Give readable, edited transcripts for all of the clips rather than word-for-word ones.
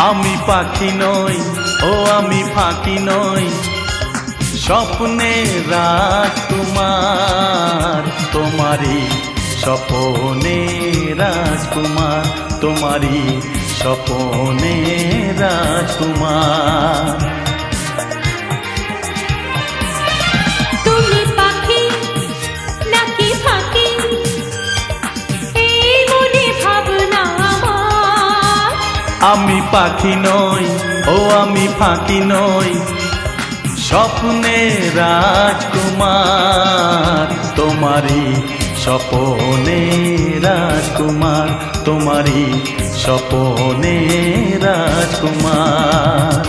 আমি পাখি নই, ও আমি ফাঁকি নই, স্বপ্নের রাজকুমার, তোমারই স্বপ্নের রাজকুমার, তোমারই স্বপ্নের রাজকুমার। তুমি পাখি নাকি ফাঁকি, এই মনে ভাবনা আমার। আমি পাখি নই, ও আমি ফাঁকি নই, স্বপ্নের রাজকুমার, তোমারই স্বপ্নের রাজকুমার, তোমারই স্বপ্নের রাজকুমার।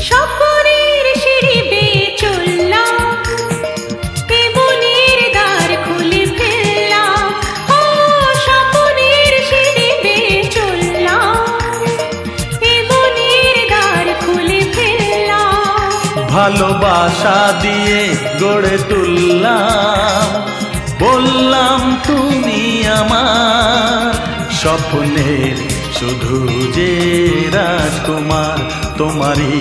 স্বপ্নের সিঁড়ি বেয়ে চললাম, এ মনের দ্বার খুলে ফেললাম। ও স্বপ্নের সিঁড়ি বেয়ে চললাম, এ মনের দ্বার খুলে ফেললাম। ভালোবাসা দিয়ে গড়ে তুললাম, বললাম তুমি আমার স্বপ্নের শুধু যে রাজকুমার, তোমারই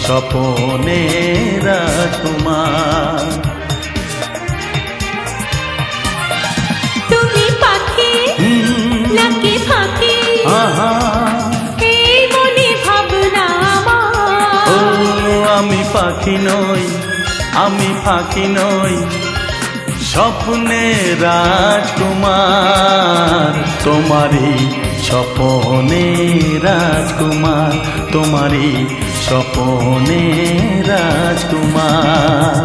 স্বপ্নের রাজকুমার। তুমি পাখি নাকি ফাঁকি, এই মনে ভাবনা আমার। ও আমি পাখি নই, আমি ফাঁকি নই, স্বপ্নের রাজকুমার, তোমারই স্বপ্নের রাজকুমার, তোমারই স্বপ্নের রাজকুমার।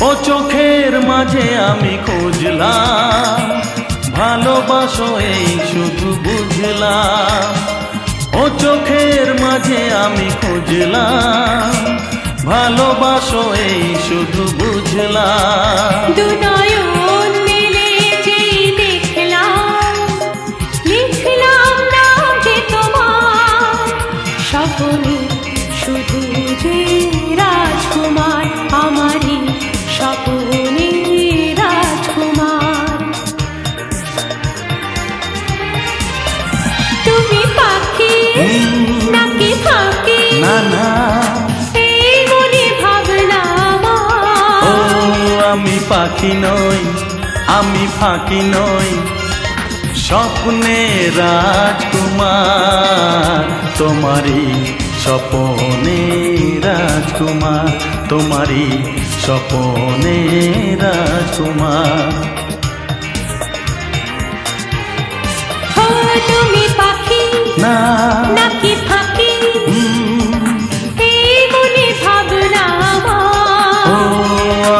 ও চোখের মাঝে আমি খুঁজলাম, ভালোবাসো এই শুধু বুঝলাম। ও চোখের মাঝে আমি খুঁজলাম, ভালোবাসো এই শুধু বুঝলাম। দু নয়ন মিলে যেই দেখলাম, লিখলাম নাম যে তোমার। স্বপ্নে শুধু যে রাজকুমার, আমারই স্বপ্নের রাজকুমার। তুমি পাখি নাকি ফাঁকি, না না, এই মনে ভাবনা আমার। ও আমি পাখি নই, আমি ফাঁকি নই, স্বপ্নের রাজকুমার, তোমারই স্বপ্নের রাজকুমার, তোমারই স্বপ্নের রাজকুমার। ও তুমি পাখি না নাকি ফাঁকি, এই মনে ভাবনা আমার। ও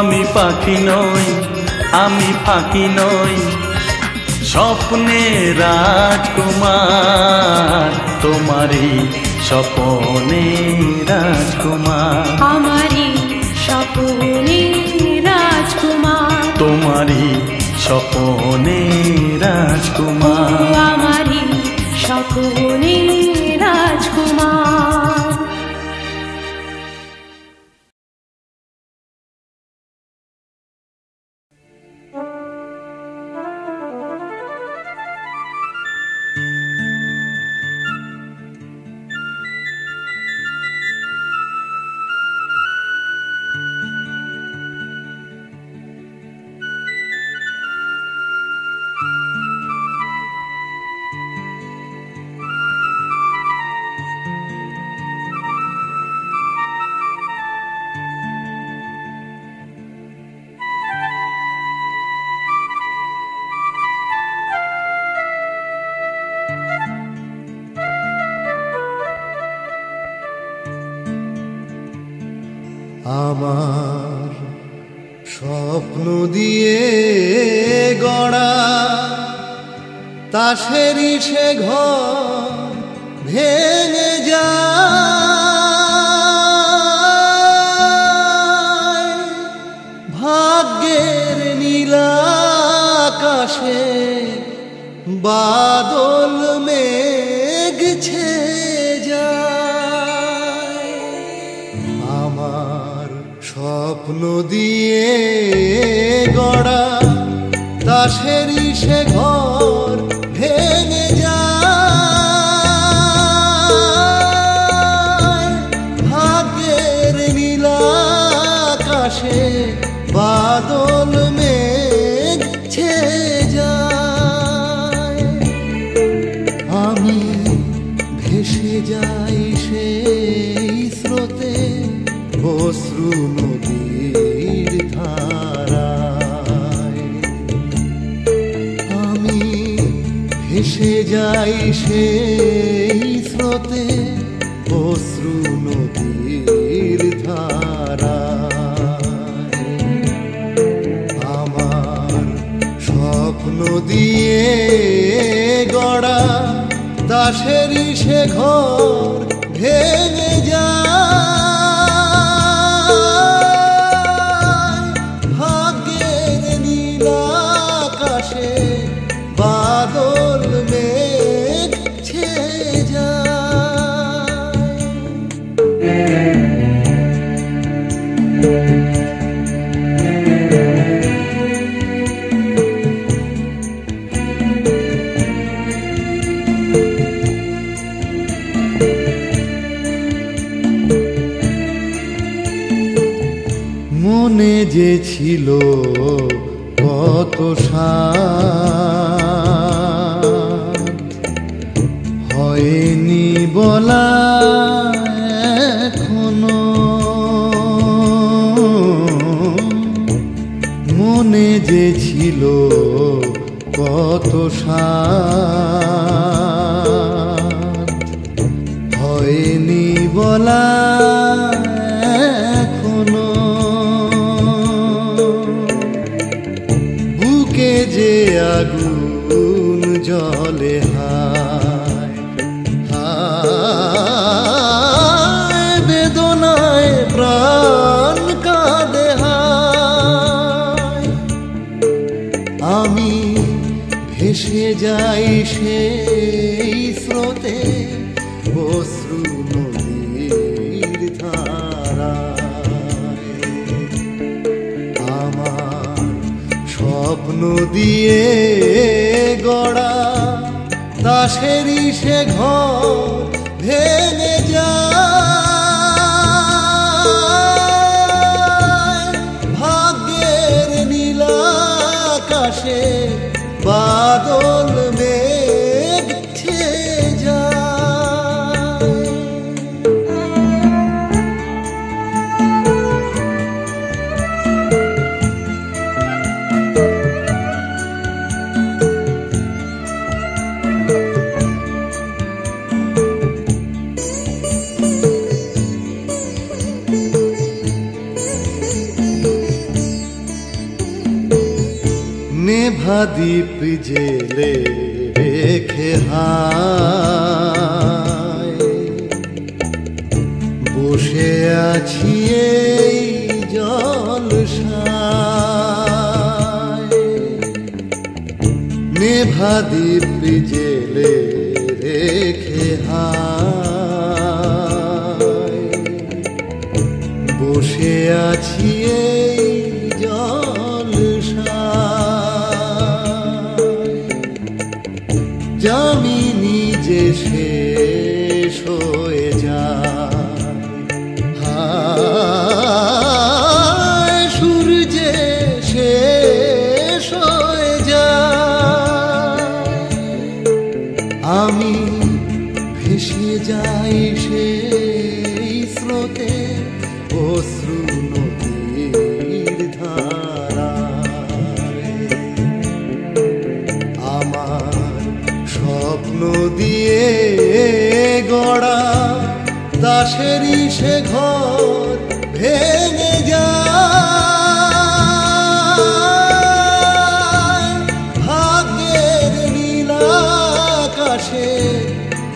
আমি পাখি নই, আমি ফাঁকি নই, স্বপ্নের রাজকুমার, তোমারই স্বপ্নের রাজকুমার, আমারই স্বপ্নের রাজকুমার। তোমারই স্বপ্নের রাজকুমার। আমারই স্বপ্নের রাজকুমার। আমার স্বপ্ন দিয়ে গড়া তাসেরই সে ঘর ভেঙে যায়, ভাগ্যের নীলাকাশে বাদল মেঘ ছেয়ে যায়। আমার স্বপ্ন দিয়ে গড়া তাসেরই সে ঘর ভেঙে যায়, ভাগ্যের নীলাকাশে বাদল মেঘ ছেয়ে যায়। আমি ভেসে যাই সেই স্রোতে অশ্রু নদীর ধারায়, আমি ভেসে যাই সেই স্রোতে অশ্রু নদীর ধারায়। আমার স্বপ্ন দিয়ে গড়া দাসেরই সে ঘর ভেঙে যায়, ভাগ্যের নীলাকাশে বাদল মেঘ ছেয়ে যায়। মনে যে ছিল কত সাধ, হয়নি বলা এখনো। মনে যে ছিল কত সাধ, হয়নি বলা এখনো। বুকে যে আগুন জ্বলে হায় হায়, বেদনায় প্রাণ কাঁদে হায়। আমি ভেসে যাই সেই স্রোতে অশ্রু নদীর ধারায়। আমার স্বপ্ন দিয়ে গড়া দাসেরই সে ঘর ভেঙে যায়, ভাগ্যের নীলাকাশে বাদল মেঘ ছেয়ে যায়। নেভা দ্বীপ জেলে রেখে হায়, বসে আছি এই জলসায়। নেভা দ্বীপ জেলে রেখে হায়, বসে আছি এই যামিনী যে শেষ হয়ে যায়, হায় সূর্যে শেষ হয়ে যায়। আমি ভেসে যাই সেই স্রোতে অশ্রু নদীর ধারায়। আমার স্বপ্ন দিয়ে গড়া দাসেরই সে ঘর ভেঙে যায় ভাগ্যের নীলাকাশে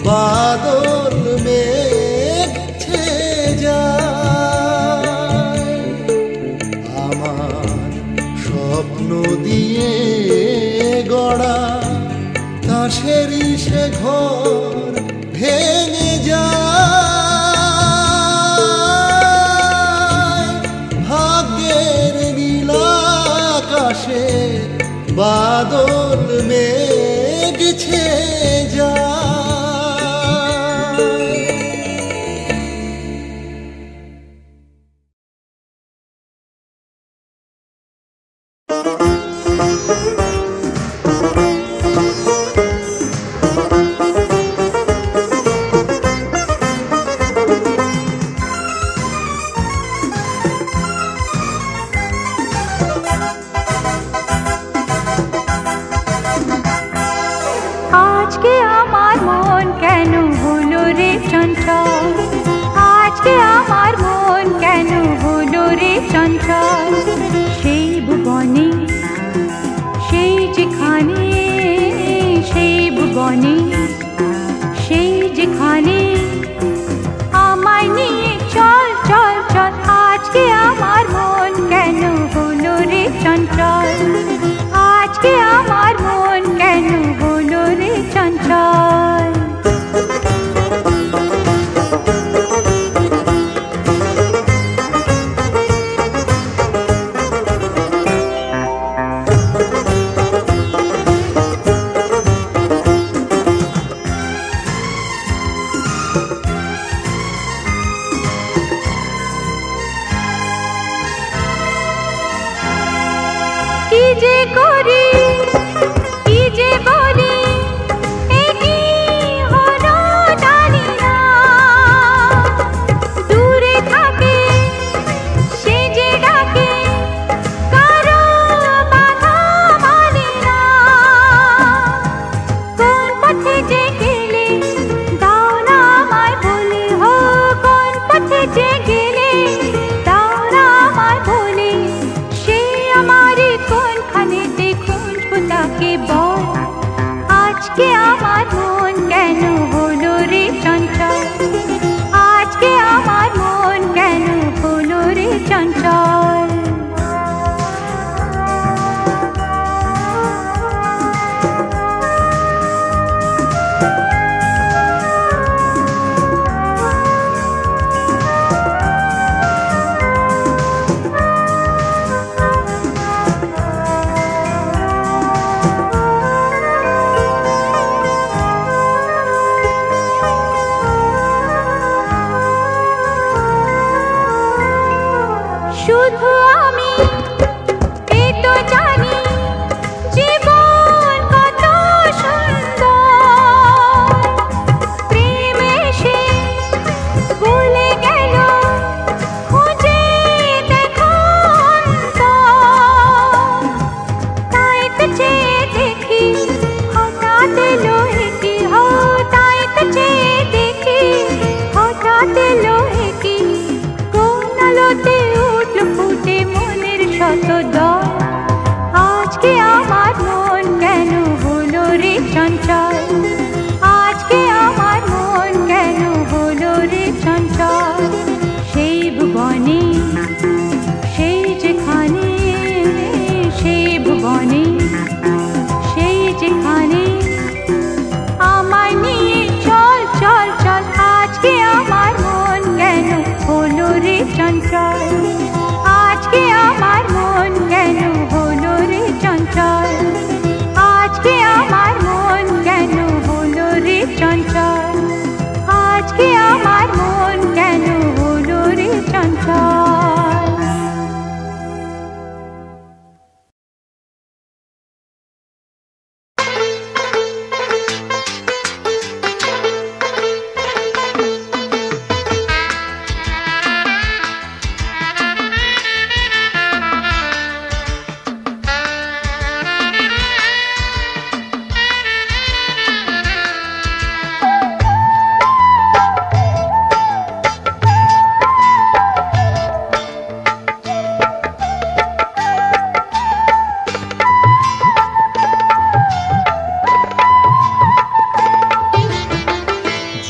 বাদল মেঘ ছেয়ে যায় আমার স্বপ্ন দিয়ে গড়া তাসেরই সে ঘর ভেঙে যায় ভাগ্যের নীলাকাশে বাদল মেঘ ছেয়ে যায়। আজকে আমার মন কেন হলো রে চঞ্চল, আজকে আমার মন কেন হলো রে চঞ্চল। সেই ভুবনে সেই যেখানে, সেই ভুবনে সেই যেখানে আমায় নিয়ে চল চল চল। আজকে আমার মন কেন হলো রে চঞ্চল, আজকে আমার মন কেন হলো রে চঞ্চল। কি যে করি কি যে বলি একি হলো জানি না। দূরে থাকে সে যে ডাকে কারো বাধা মানে না। কোন পথে যে গেলে দাও না আমায় বলে, হো কোন পথে যে গেলে দাও না আমায় বলে। সে আমারই কোনখানে দেখুন তাকে বল। আজকে আমার মন কেন হলো রে চঞ্চল, আজকে আমার মন কেন হলো রে চঞ্চল।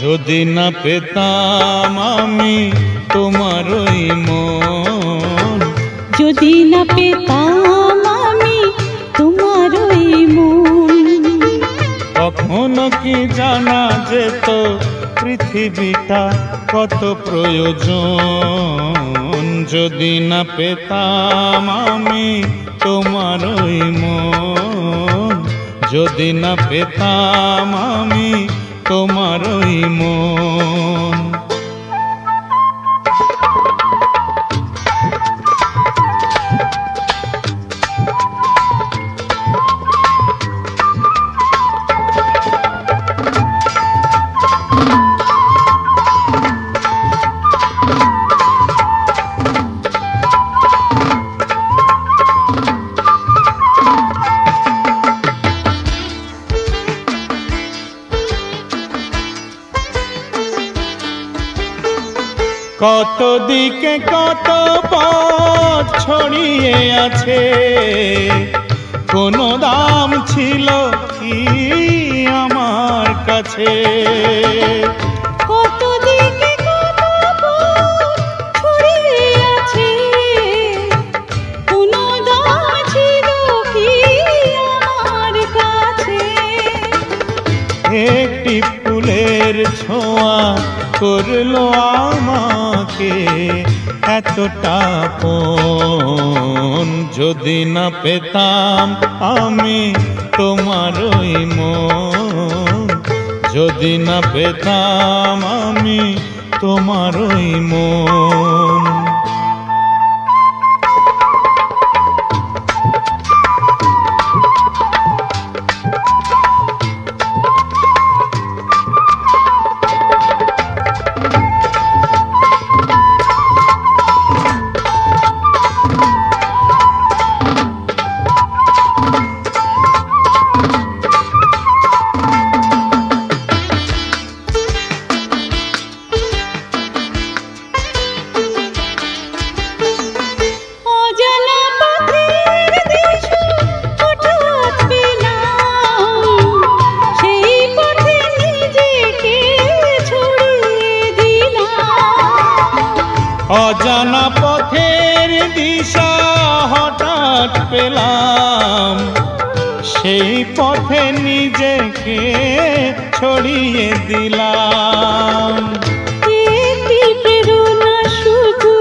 যদি না পেতাম আমি তোমার ওই মন, যদি না পেতাম আমি তোমার ওই মন, কখনো কি জানা যেত পৃথিবীটা কত প্রয়োজন। যদি না পেতাম আমি তোমার ওই মন, যদি না পেতাম আমি তোমার ওই মন। কত দিকে কত পথ ছড়িয়ে আছে, কোনো দাম ছিল কি আমার কাছে। কত দিকে কত পথ ছড়িয়ে আছে, কোনো দাম ছিল কি আমার কাছে। একটি ফুলের ছোঁয়া করলো আমাকে এতটা আপন। যদি না পেতাম আমি তোমার ওই মন, যদি না পেতাম আমি তোমার ওই মন। অজানা পথের দিশা হঠাৎ পেলাম, সেই পথে নিজেকে ছড়িয়ে দিলাম। একটি প্রেরণা শুধু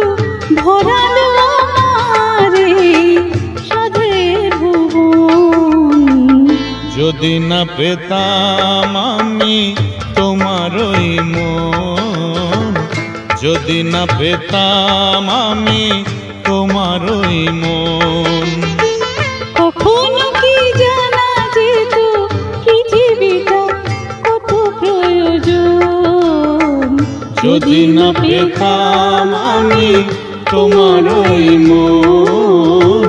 ভরালো আমারে সাধের ভুবন। যদি না পেতাম আমি তোমার ওই মন, যদি না পেতাম আমি তোমার ওই মন। কখনো কি জানা যেত পৃথিবীটা কত প্রয়োজন। যদি না পেতাম আমি তোমার ওই মন।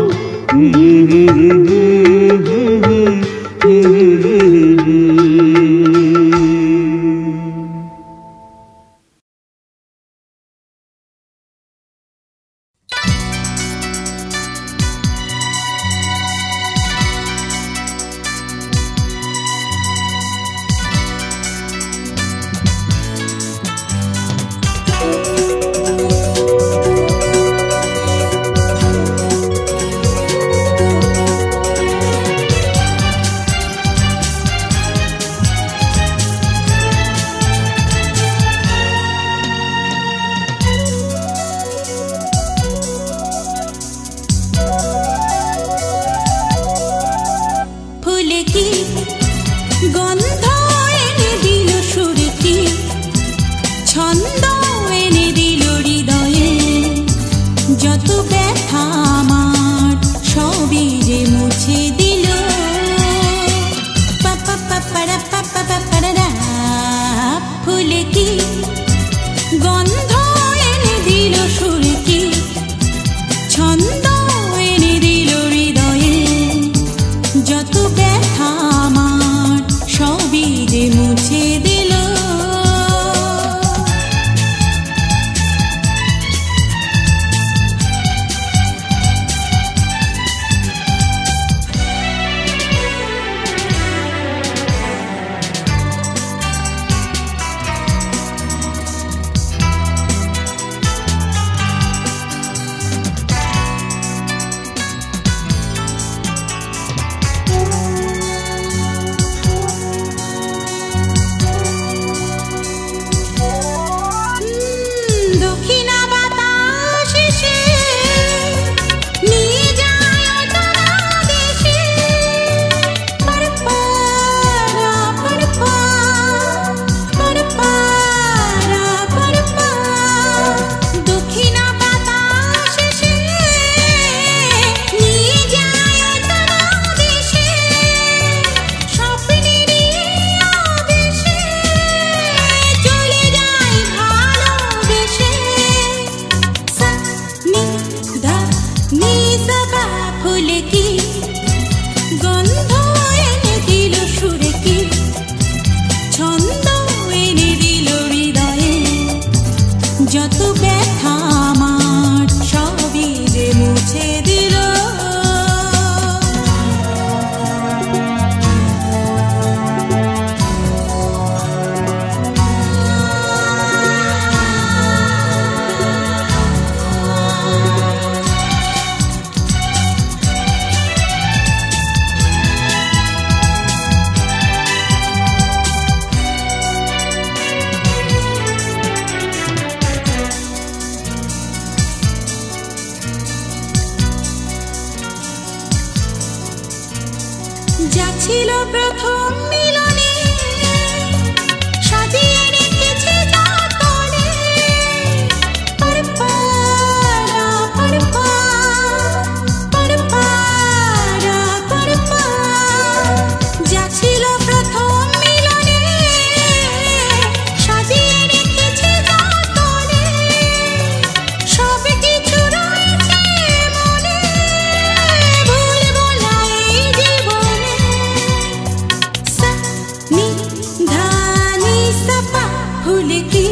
ধানি সাপা ফুল কি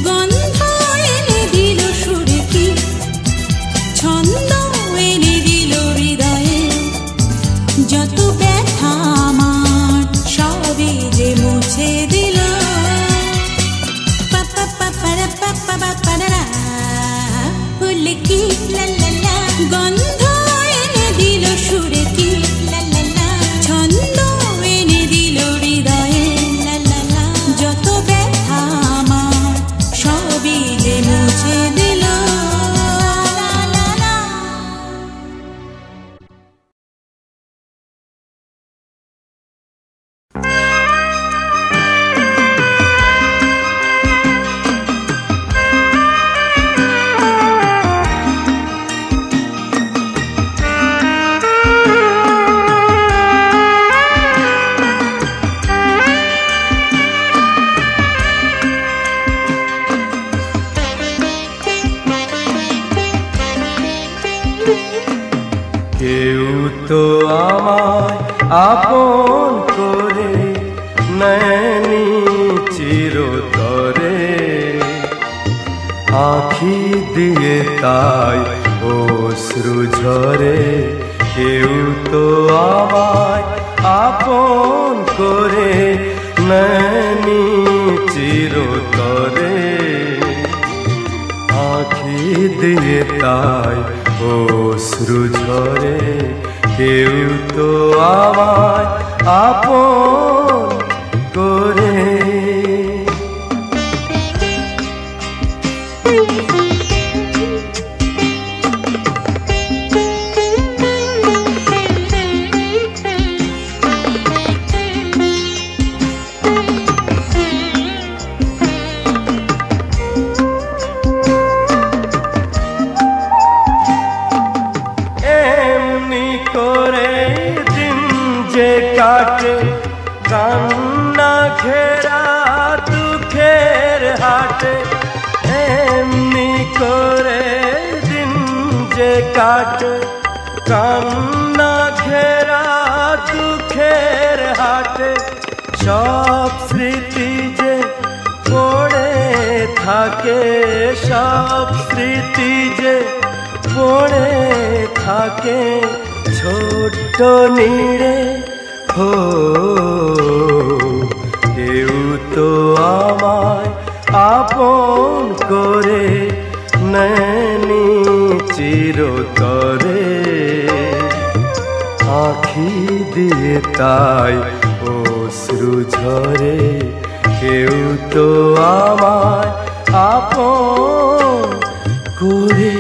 গন্ধ এনে দিল সুর কি ছন্দ এনে দিল হৃদয়ে যত ব্যথা আমার সবই যে মুছে দিল পাপা পাপারা পাপা পাপারা ফুল কি লা লা লা গন্ধ এনে দিল সুর কি লা লা লা ছন্দ এনে দিল হৃদয়ে লা লা লা যত ব্যথা আমার সবই যে মুছে দিল লা লা লা। কেউ তো আমায় আপন করে নেয়নি চিরতরে, আঁখি দিয়ে তাই অশ্রু ঝরে। কেউ তো আমায় আপন করে নেয়নি চিরতরে, আঁখি দিয়ে তাই অশ্রু ঝরে। কেউ তো আমায় আপন করে। কাটে কান্না ঘেরা দুঃখের হাটে, এমনি করে দিন যে কাটে কান্না ঘেরা দুঃখের হাটে। সব স্মৃতি যে পড়ে থাকে, সব স্মৃতি যে পড়ে থাকে ছোট্ট নীড়ে। হো কেউ তো আমায় আপন করে নেয়নি চিরতরে, আঁখি দিয়ে তাই অশ্রু ঝরে। কেউ তো আমায় আপন করে।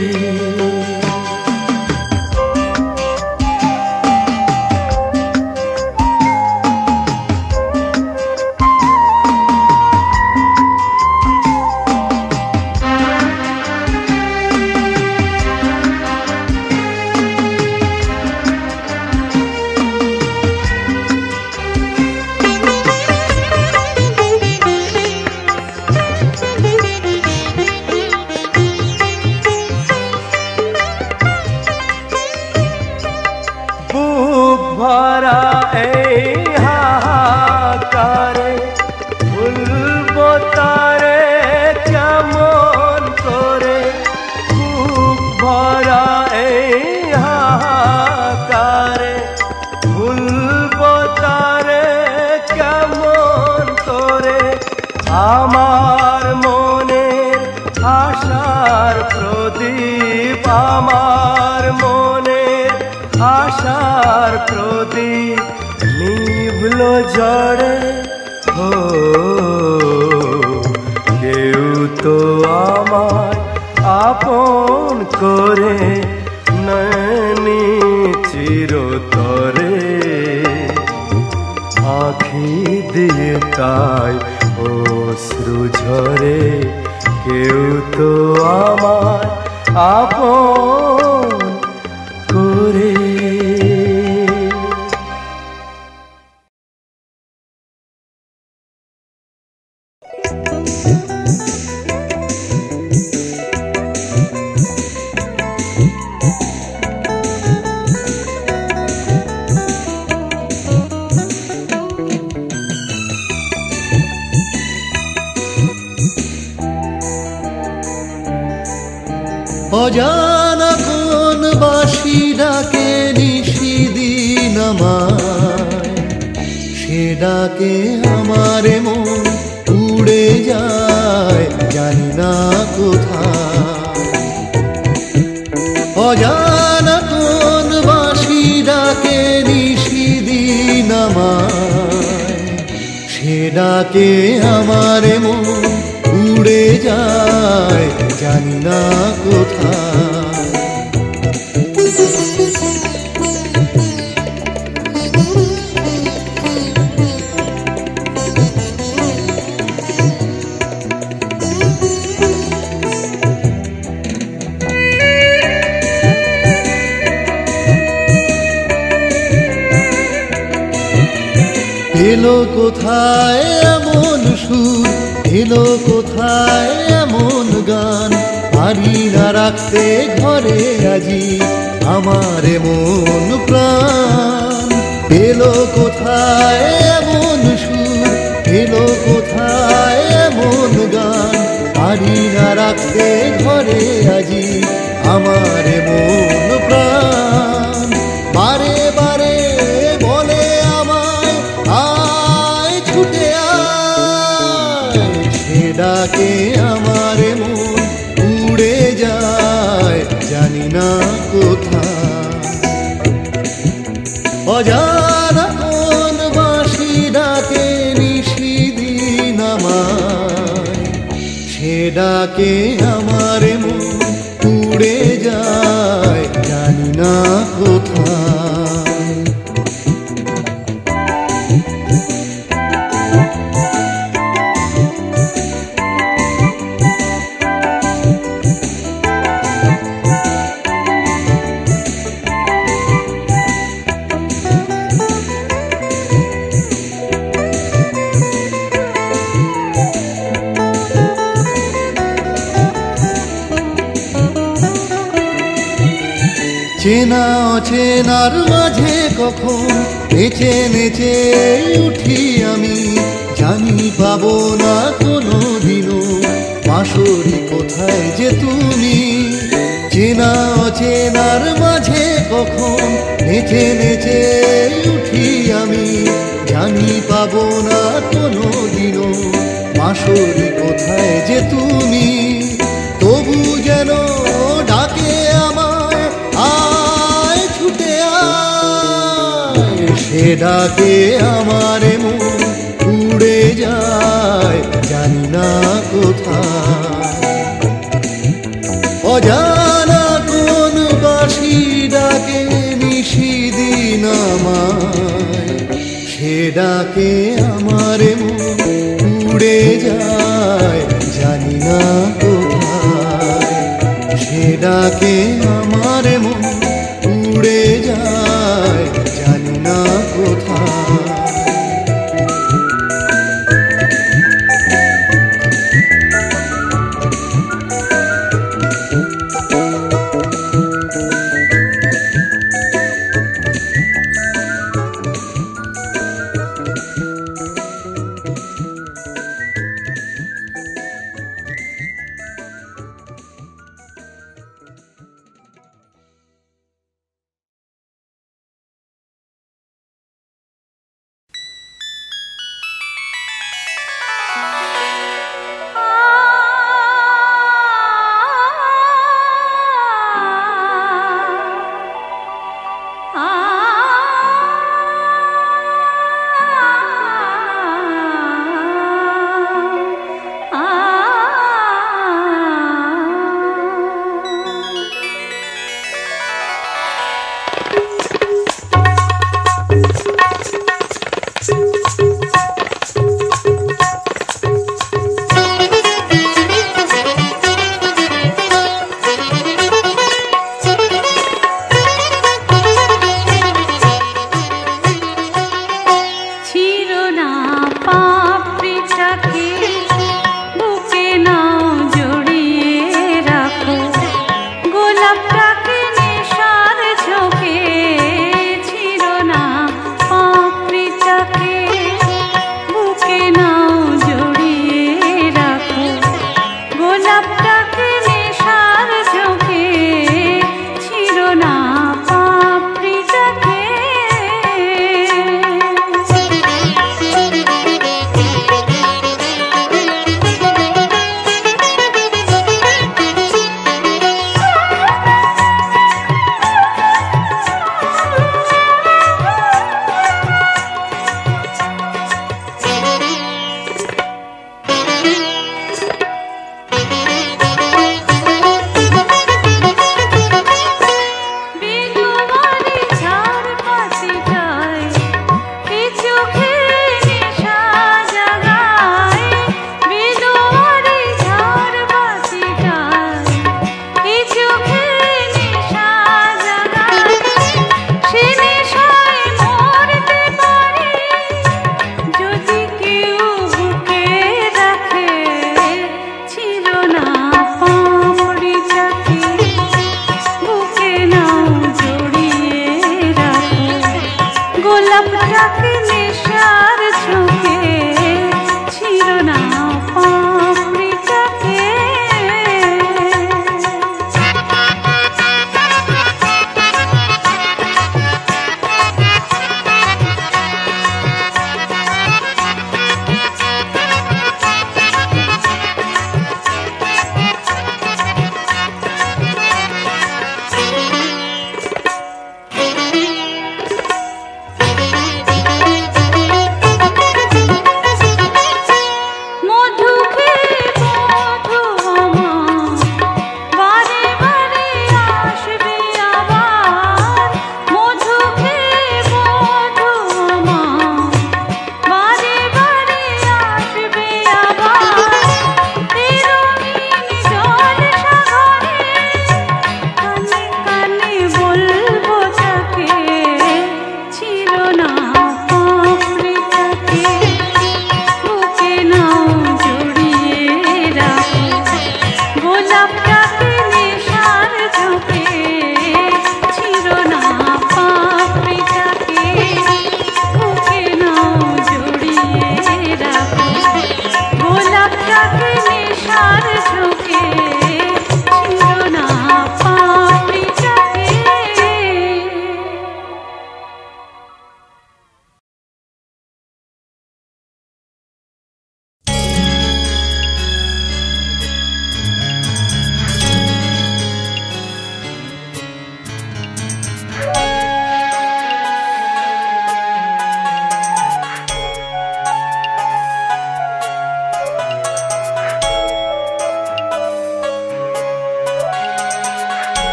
ভরা এই হাহাকারে ভুলবো তারে কেমন করে। বুক ভরা এই হাহাকারে ভুলবো তারে কেমন করে। আমার মনের আশার প্রদীপ, আমার মনের আশার প্রদীপ নিভল ঝড়ে। হো কেউ তো আমায় আপন করে নেয়নি চিরতরে, আঁখি দিয়ে তাই অশ্রু ঝরে। কেউ তো আমায় আপন করে। সে ডাকে আমার মন উড়ে যায় জানি না কোথায়। অজানা কোন বাঁশি ডাকে নিশিদিন আমায়, সে ডাকে আমার মন উড়ে যায় জানি না কোথায়। এলো কোথায় এমন সুর, এলো কোথায় এমন গান, পারি না রাখতে ঘরে আজি আমার মন প্রাণ। এলো কোথায় এমন সুর, এলো কোথায় এমন গান, পারি না রাখতে ঘরে আজি আমার মন প্রাণ। বারে বারে বলে আমায় আয় ছুটে আয়, সে ডাকে আমার মন উড়ে যায় জানি না কোথায়। অজানা কোন বাঁশি ডাকে নিশিদিন আমায়, সে ডাকে আমার মন উড়ে যায় জানি না কোথায়। চেনা অচেনার মাঝে কখন নেচে নেচে উঠি আমি, জানি পাবো না কোনো দিনও বাঁশরি কোথায় যে তুমি। চেনা অচেনার মাঝে কখন নেচে নেচে উঠি আমি, জানি পাবো না কোনো দিনও বাঁশরি কোথায় যে তুমি। তবু যেন ডাকে আমায় আয় ছুটে আয়, সে ডাকে আমার মন উড়ে যায় জানি না কোথায়। অজানা কোন বাঁশি ডাকে নিশিদিন আমায়, সে ডাকে আমার মন উড়ে যায় জানি না কোথায়। সে ডাকে আমার মন উড়ে যায় জানি না কোথায়।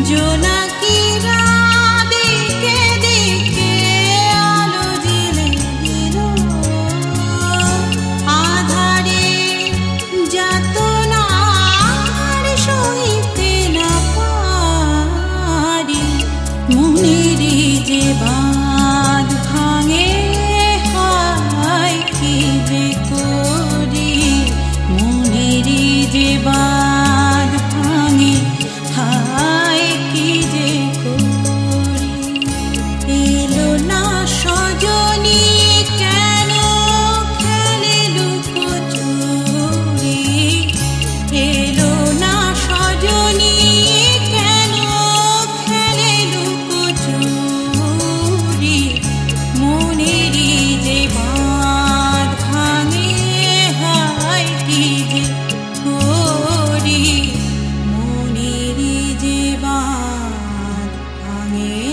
জোনাকিরা দিকে দিকে আলো জ্বেলে দিল, আধারে যাতনার সইতে না পারি, মনেরই যে বাঁধ ভাঙে হায় কি যে করি, মনেরই যে বাঁধ ভাঙে হায় কি যে করি। এলো না সজনী কেন খেলে লুকোচুরি, এলো না সজনী কেন খেলে লুকোচুরি, মনেরই যে বাঁধ ভাঙে হায় কি যে করি, মনেরই যে বাঁধ ভাঙে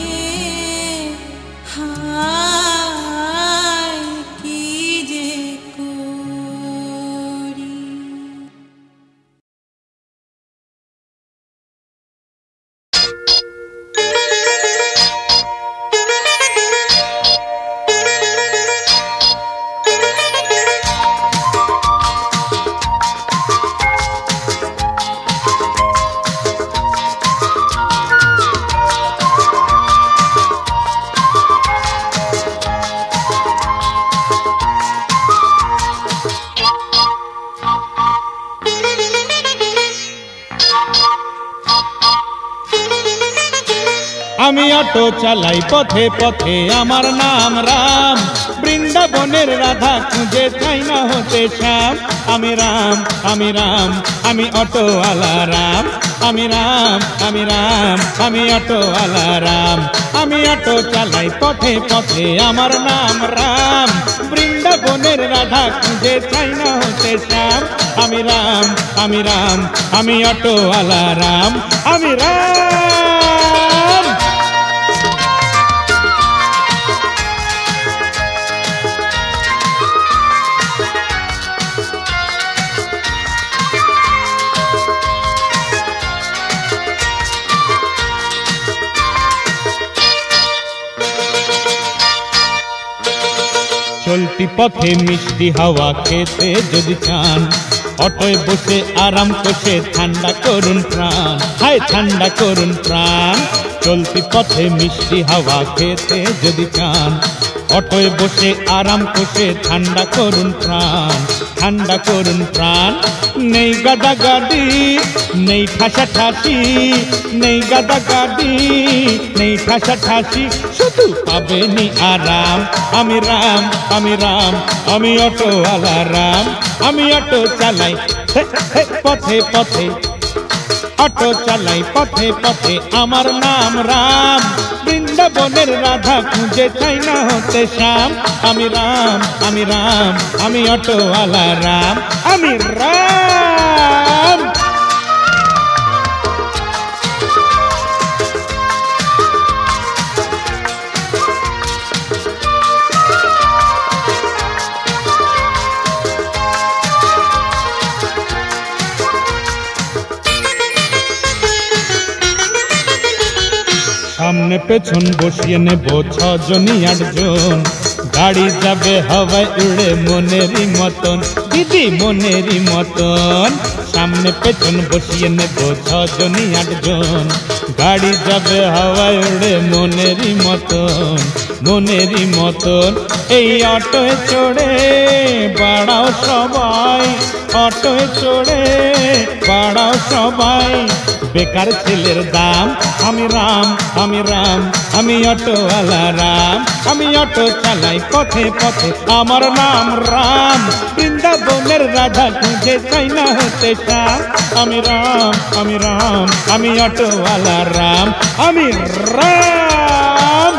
হায় কি যে করি। আমি অটো চালাই পথে পথে, আমার নাম রাম, বৃন্দাবনের রাধা খুঁজে চাই না হতে শ্যাম। আমি রাম, আমি রাম, আমি অটোওয়ালা রাম, আমি রাম, আমি রাম, আমি অটোওয়ালা রাম। আমি অটো চালাই পথে পথে, আমার নাম রাম, বৃন্দাবনের রাধা খুঁজে চাই না হতে শ্যাম। আমি রাম, আমি রাম, আমি অটোওয়ালা রাম, আমি রাম। চলতি পথে মিষ্টি হাওয়া খেতে যদি চান, অটোয় বসে আরাম কষে ঠান্ডা করুন প্রাণ, হায় ঠান্ডা করুন প্রাণ। চলতি পথে মিষ্টি হাওয়া খেতে যদি চান, অটোয় বসে আরাম কষে ঠান্ডা করুন প্রাণ, ঠান্ডা করুন প্রাণ। নেই গাদা গাড়ি, নেই ঠাসা ঠাসি, নেই গাদা গাড়ি, নেই ঠাসা ঠাসি, শুধু পাবেনি আরাম। আমি রাম, আমি রাম, আমি অটোওয়ালা রাম, আমি অটো চালাই পথে পথে, অটো চালাই পথে পথে, আমার নাম রাম, বৃন্দাবনের রাধা খুঁজে চাই না হতে শ্যাম। আমি রাম, আমি রাম, আমি অটোওয়ালা রাম, আমি রাম। সামনে পেছন বসিয়ে নেব ছজনই আটজন, গাড়ি যাবে হাওয়ায় উড়ে মনেরই মতন, দিদি মনেরই মতন। সামনে পেছন বসিয়ে নেব ছজনই আটজন, গাড়ি যাবে হাওয়ায় উড়ে মনেরই মতন, মনেরই মতন। এই অটোয় চড়ে বাড়াও সবাই, অটোয় চড়ে বাড়াও সবাই, বেকার ছেলের দাম। আমি রাম, আমি রাম, আমি অটোওয়ালা রাম, আমি অটো চালাই পথে পথে, আমার নাম রাম, বৃন্দাবনের রাধা খুঁজে চাই না হতে শ্যাম। আমি রাম, আমি রাম, আমি অটোওয়ালা রাম, আমি রাম।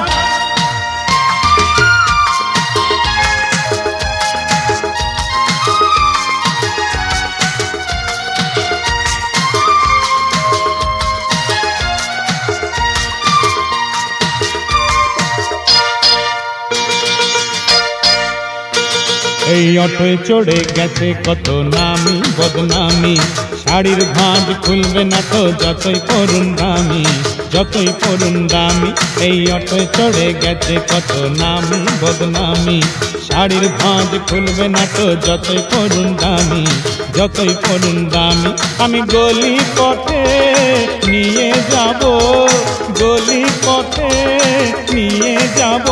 এই অটোয় চড়ে গেছে কত নামি বদনামি, শাড়ির ভাঁজ খুলবে না তো যতই পড়ুন দামি, যতই পড়ুন দামি। এই অটোয় চড়ে গেছে কত নামি বদনামি। শাড়ির ভাঁজ খুলবে না তো যতই পড়ুন দামি, যতই পড়ুন দামি। আমি গলি পথে নিয়ে যাব, গলি পথে নিয়ে যাব।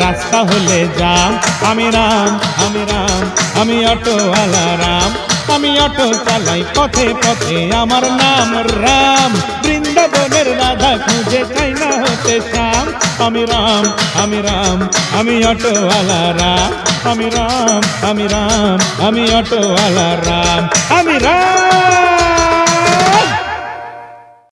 রাস্তা হলে যাম, আমি রাম, আমি রাম, আমি অটোওয়ালা রাম। আমি অটো চালাই পথে পথে, আমার নাম রাম। বৃন্দাবনের রাধা খুঁজে চাই না হতে শ্যাম। আমি রাম, আমি রাম, আমি অটোওয়ালা রাম। আমি রাম, আমি রাম, আমি অটোওয়ালা রাম। আমি রাম।